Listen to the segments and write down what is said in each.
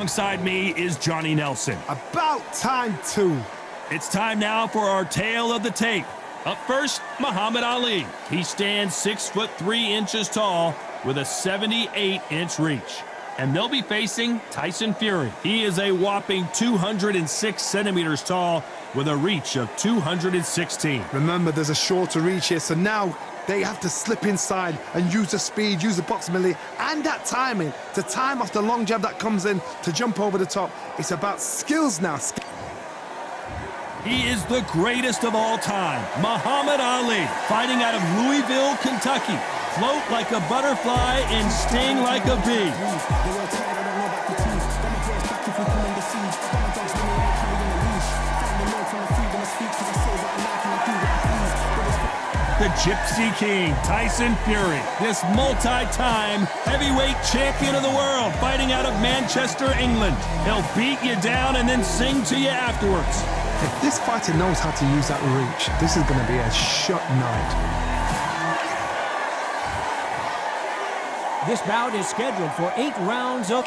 Alongside me is Johnny Nelson. About time, too. It's time now for our tale of the tape. Up first, Muhammad Ali. He stands 6'3" tall with a 78-inch reach. And they'll be facing Tyson Fury. He is a whopping 206 centimeters tall with a reach of 216. Remember, there's a shorter reach here, so now they have to slip inside and use the speed, use the proximity, and that timing to time off the long jab that comes in to jump over the top. It's about skills now. He is the greatest of all time, Muhammad Ali, fighting out of Louisville, Kentucky. Float like a butterfly and sting like a bee. The Gypsy King, Tyson Fury, this multi-time heavyweight champion of the world, fighting out of Manchester, England. He'll beat you down and then sing to you afterwards. If this fighter knows how to use that reach, this is going to be a shot night. This bout is scheduled for 8 rounds of...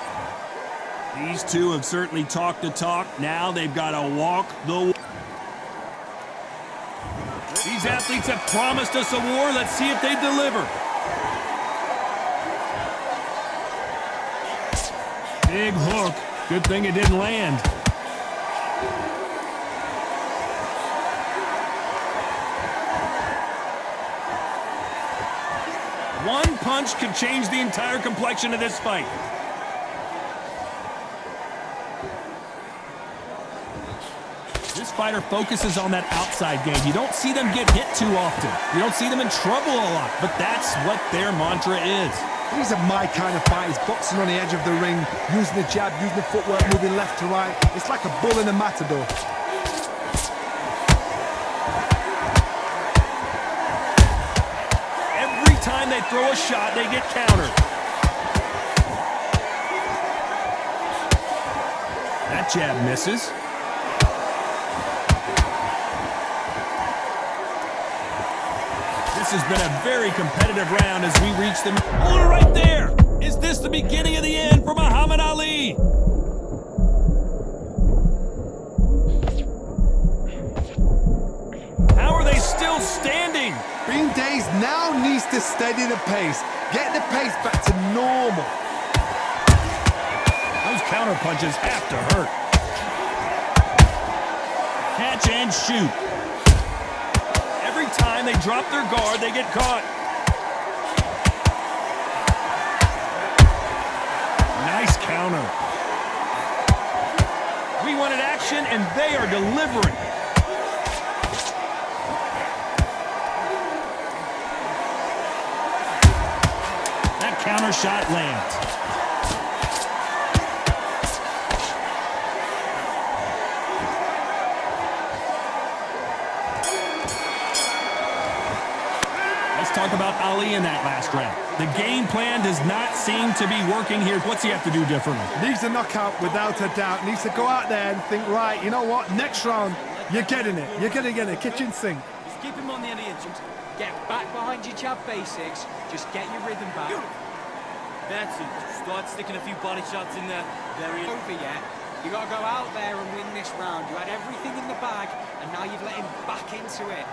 These two have certainly talked the talk. Now they've got to walk the walk. These athletes have promised us a war. Let's see if they deliver. Big hook. Good thing it didn't land. One punch could change the entire complexion of this fight. This fighter focuses on that outside game. You don't see them get hit too often. You don't see them in trouble a lot, but that's what their mantra is. These are my kind of fighters, boxing on the edge of the ring, using the jab, using the footwork, moving left to right. It's like a bull in a matador. Every time they throw a shot, they get countered. That jab misses. This has been a very competitive round as we reach the... Oh, right there! Is this the beginning of the end for Muhammad Ali? How are they still standing? Bean Days now needs to steady the pace. Get the pace back to normal. Those counter punches have to hurt. Catch and shoot. Every time they drop their guard, they get caught. Nice counter. We wanted action, and they are delivering. That counter shot lands. Talk about Ali in that last round. The game plan does not seem to be working here. What's he have to do differently? Needs a knockout without a doubt. Needs to go out there and think, right, you know what? Next round, you're getting it. You're going to get it. Kitchen sink. Just keep him on the end of the entrance. Get back behind your jab basics. Just get your rhythm back. That's it. Start sticking a few body shots in there. Very over yet. You got to go out there and win this round. You had everything in the bag, and now you've let him back into it.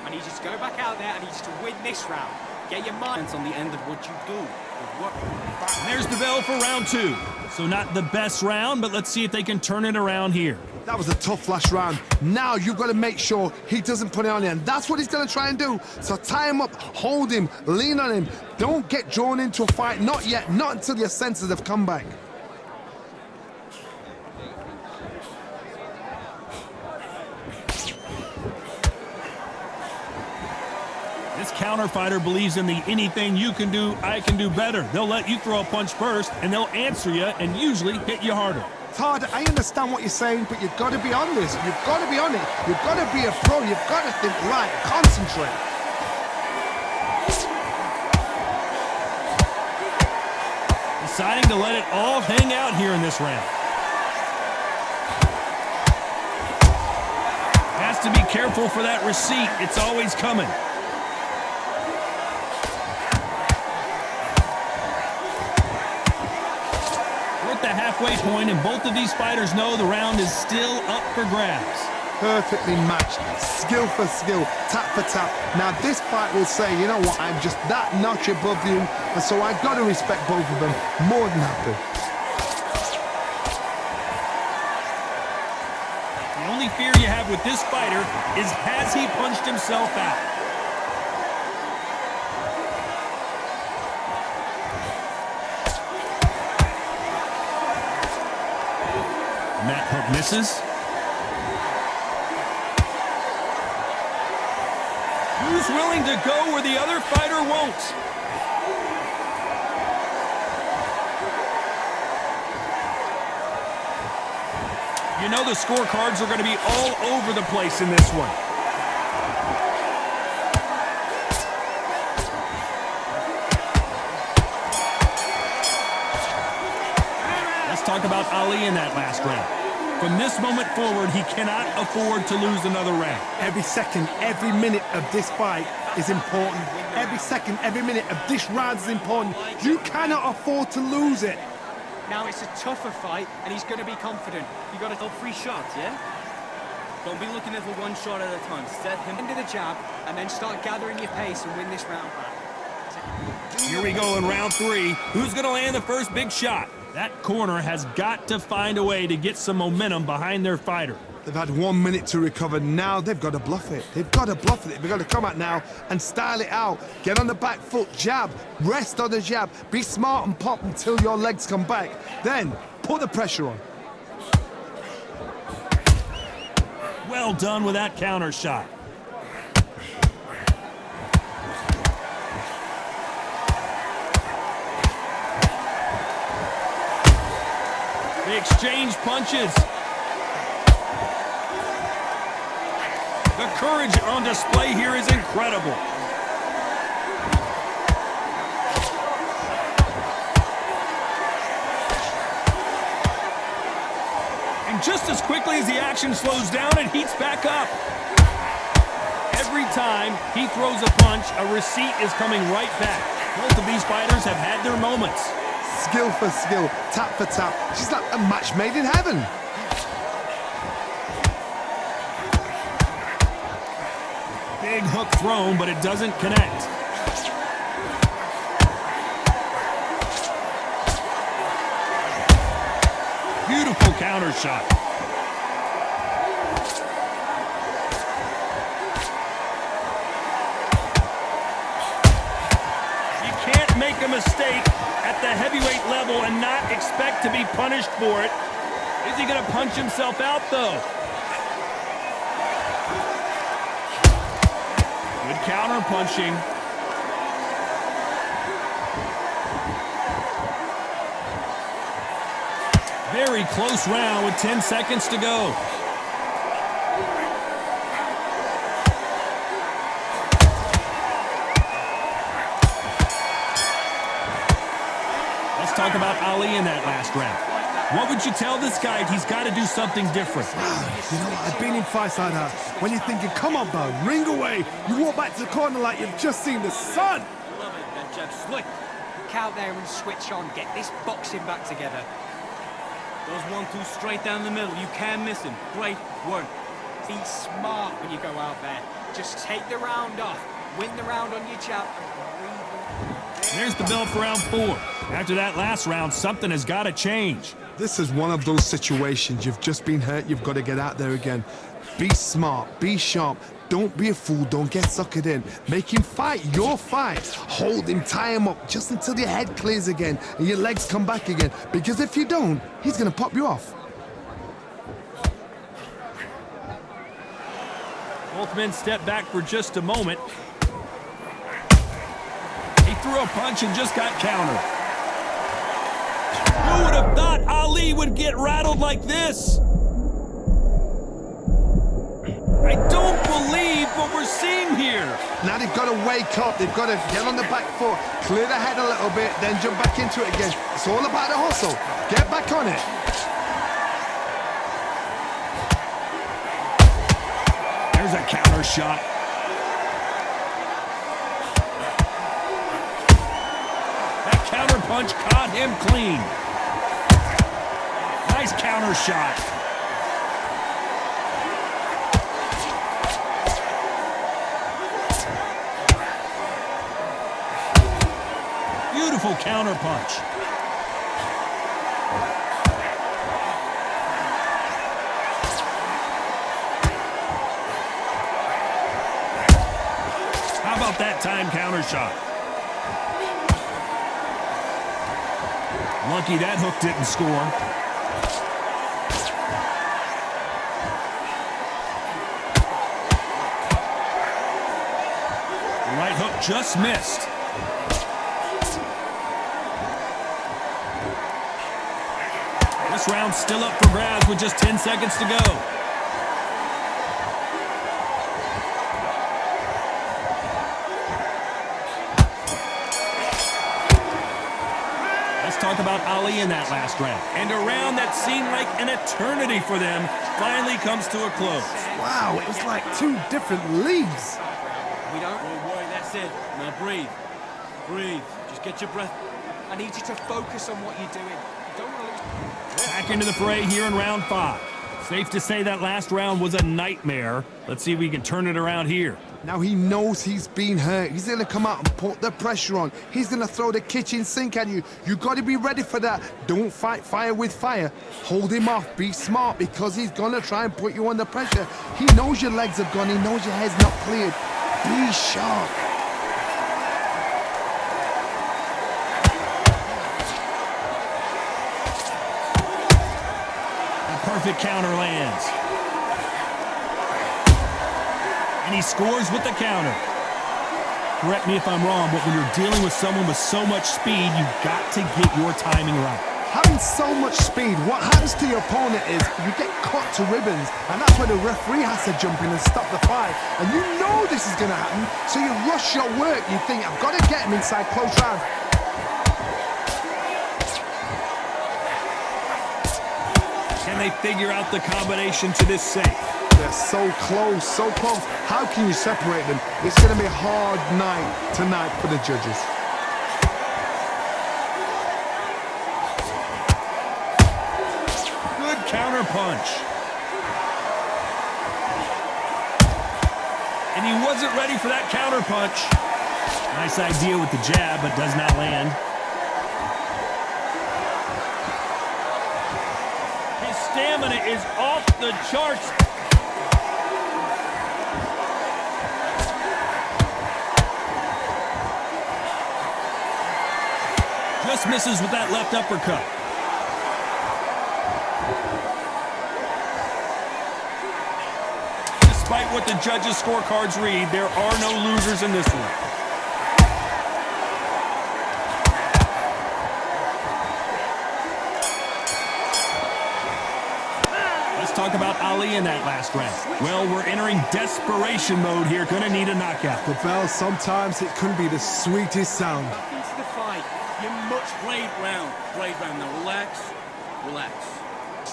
I need you to go back out there. I need you to win this round. Get your mind on the end of what you do. And there's the bell for round 2. So not the best round, but let's see if they can turn it around here. That was a tough last round. Now you've got to make sure he doesn't put it on you, and that's what he's going to try and do. So tie him up, hold him, lean on him. Don't get drawn into a fight. Not yet. Not until your senses have come back. This counter fighter believes in the anything you can do, I can do better. They'll let you throw a punch first, and they'll answer you and usually hit you harder. Todd, I understand what you're saying, but you've got to be on this. You've got to be on it. You've got to be a pro. You've got to think right. Concentrate. Deciding to let it all hang out here in this round. Has to be careful for that receipt. It's always coming. the halfway point, and both of these fighters know the round is still up for grabs. Perfectly matched, skill for skill, tap for tap. Now this fight will say, you know what, I'm just that notch above you, and so I've got to respect both of them more than happy. The only fear you have with this fighter is, has he punched himself out? And that hook misses. Who's willing to go where the other fighter won't? You know the scorecards are going to be all over the place in this one. Let's talk about Ali in that last round. From this moment forward, he cannot afford to lose another round. Every second, every minute of this fight is important. Every second, every minute of this round is important. You cannot afford to lose it. Now it's a tougher fight, and he's going to be confident. You got to go 3 shots, yeah? Don't be looking at for 1 shot at a time. Set him Into the jab, and then start gathering your pace and win this round back. Here we go in round 3. Who's going to land the first big shot? That corner has got to find a way to get some momentum behind their fighter. They've had 1 minute to recover. Now they've got to bluff it. They've got to bluff it. They've got to come out now and style it out. Get on the back foot, jab, rest on the jab. Be smart and pop until your legs come back. Then put the pressure on. Well done with that counter shot. They exchange punches. The courage on display here is incredible. And just as quickly as the action slows down, it heats back up. Every time he throws a punch, a receipt is coming right back. Both of these fighters have had their moments. Skill for skill, tap for tap. She's like a match made in heaven. Big hook thrown, but it doesn't connect. Beautiful counter shot. You can't make a mistake at the heavyweight level and not expect to be punished for it. Is he going to punch himself out, though? Good counter punching. Very close round with 10 seconds to go. Let's talk about Ali in that last round. What would you tell this guy? He's got to do something different. You know what? I've been in fights like that. When you're thinking, come on, bro, ring away. You walk back to the corner like you've just seen the sun. Love it, that jab slick. Look out there and switch on. Get this boxing back together. Those 1-2 straight down the middle. You can't miss him. Great work. Be smart when you go out there. Just take the round off. Win the round on your jab. There's the bell for round 4. After that last round, something has got to change. This is one of those situations. You've just been hurt. You've got to get out there again. Be smart. Be sharp. Don't be a fool. Don't get suckered in. Make him fight your fight. Hold him, tie him up just until your head clears again and your legs come back again. Because if you don't, he's going to pop you off. Both men step back for just a moment. He threw a punch and just got countered. Who would have thought Ali would get rattled like this? I don't believe what we're seeing here. Now they've got to wake up. They've got to get on the back foot, clear the head a little bit, then jump back into it again. It's all about the hustle. Get back on it. There's a counter shot. That counter punch caught him clean. Nice counter shot. Beautiful counter punch. How about that time counter shot? Lucky that hook didn't score. The right hook just missed. This round's still up for grabs with just 10 seconds to go. Let's talk about Ali in that last round. And a round that seemed like an eternity for them finally comes to a close. Wow, it was like two different leagues. We don't. Don't worry, that's it. Now breathe. Breathe. Just get your breath. I need you to focus on what you're doing. You don't want to lose. Back into the fray here in round 5. Safe to say that last round was a nightmare. Let's see if we can turn it around here. Now he knows he's been hurt. He's going to come out and put the pressure on. He's going to throw the kitchen sink at you. You got to be ready for that. Don't fight fire with fire. Hold him off. Be smart because he's going to try and put you under pressure. He knows your legs have gone. He knows your head's not cleared. Be sharp. Perfect counter lands. And he scores with the counter. Correct me if I'm wrong, but when you're dealing with someone with so much speed, you've got to get your timing right. Having so much speed, what happens to your opponent is you get cut to ribbons, and that's where the referee has to jump in and stop the fight. And you know this is going to happen, so you rush your work. You think, I've got to get him inside close round. Can they figure out the combination to this safe? They're so close, so close. How can you separate them? It's going to be a hard night tonight for the judges. Good counter punch. And he wasn't ready for that counter punch. Nice idea with the jab, but does not land. Stamina is off the charts. Just misses with that left uppercut. Despite what the judges' scorecards read, there are no losers in this one. Talk about Ali in that last round. Well, we're entering desperation mode here. Gonna need a knockout. The bell, sometimes it can be the sweetest sound. Back into the fight. You're much Great round. Great round. Now relax. Relax.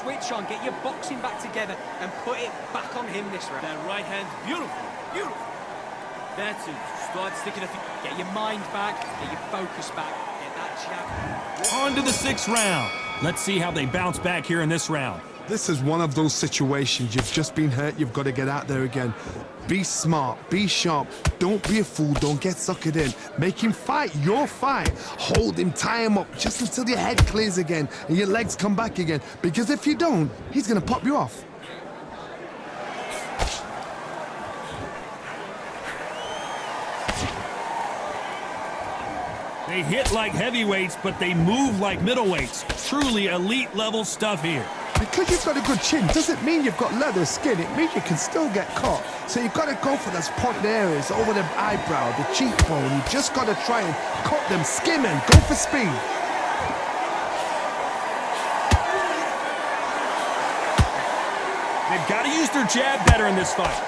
switch on. Get your boxing back together and put it back on him this round. That right hand's beautiful. Beautiful. That's it. Start sticking a feet. Get your mind back. Get your focus back. Get that jab. On to the 6th round. Let's see how they bounce back here in this round. This is one of those situations. You've just been hurt. You've got to get out there again. Be smart. Be sharp. Don't be a fool. Don't get suckered in. Make him fight your fight. Hold him. Tie him up just until your head clears again and your legs come back again. Because if you don't, he's going to pop you off. They hit like heavyweights, but they move like middleweights. Truly elite level stuff here. Because you've got a good chin doesn't mean you've got leather skin. It means you can still get caught. So you've got to go for those pointed areas over the eyebrow, the cheekbone. You just got to try and cut them, skim them, go for speed. They've got to use their jab better in this fight.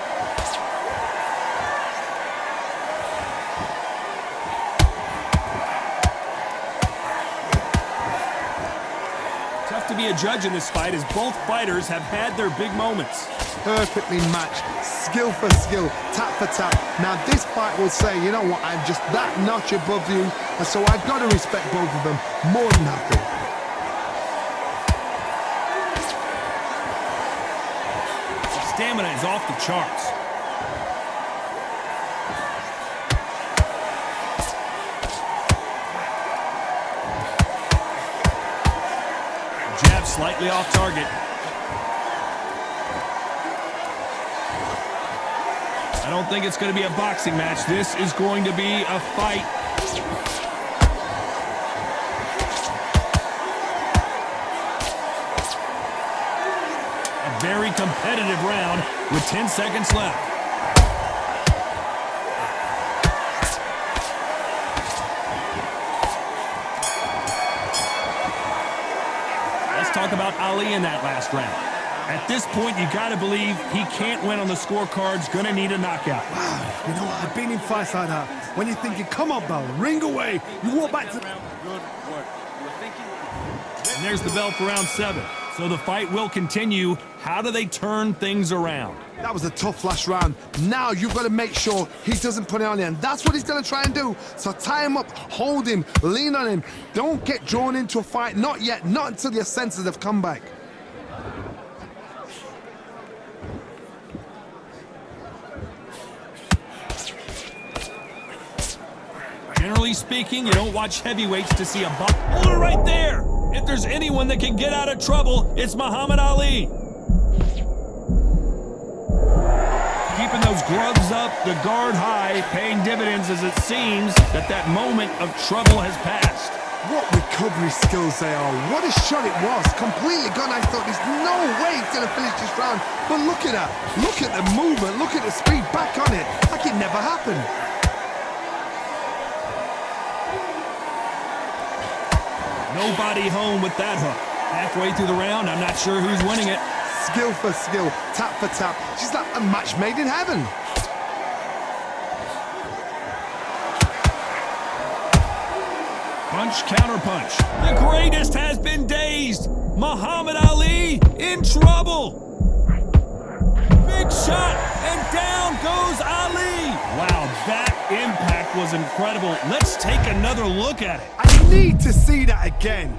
Tough to be a judge in this fight as both fighters have had their big moments. Perfectly matched, skill for skill, tap for tap. Now this fight will say, you know what, I'm just that notch above you, and so I've got to respect both of them more than happy. stamina is off the charts. Jab slightly off target. I don't think it's going to be a boxing match. This is going to be a fight. A very competitive round with 10 seconds left. Let's talk about Ali in that last round. At this point, you got to believe he can't win on the scorecards. Going to need a knockout. Wow, you know what? I've been in fights like that. When you're thinking, come on, bell, ring away. You walk back to... Good work. You were thinking... And there's the bell for round 7. So the fight will continue. How do they turn things around? That was a tough last round. Now you've got to make sure he doesn't put it on you, and that's what he's going to try and do. So tie him up, hold him, lean on him. Don't get drawn into a fight. Not yet. Not until your senses have come back. Generally speaking, you don't watch heavyweights to see a buck. Hold it right there! If there's anyone that can get out of trouble, it's Muhammad Ali. Keeping those gloves up, the guard high, paying dividends as it seems that moment of trouble has passed. What recovery skills they are. What a shot it was. Completely gone. I thought there's no way he's going to finish this round. But look at that. Look at the movement. Look at the speed. Back on it. Like it never happened. Nobody home with that hook. Halfway through the round, I'm not sure who's winning it. Skill for skill, tap for tap. She's like a match made in heaven. Punch, counter punch. The greatest has been dazed. Muhammad Ali in trouble. Big shot, and down goes Ali. Wow, that impact was incredible. Let's take another look at it. I need to see that again.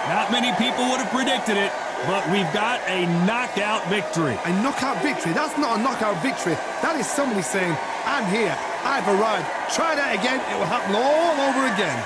Not many people would have predicted it, but we've got a knockout victory. A knockout victory? That's not a knockout victory. That is somebody saying, I'm here, I've arrived. Try that again, it will happen all over again.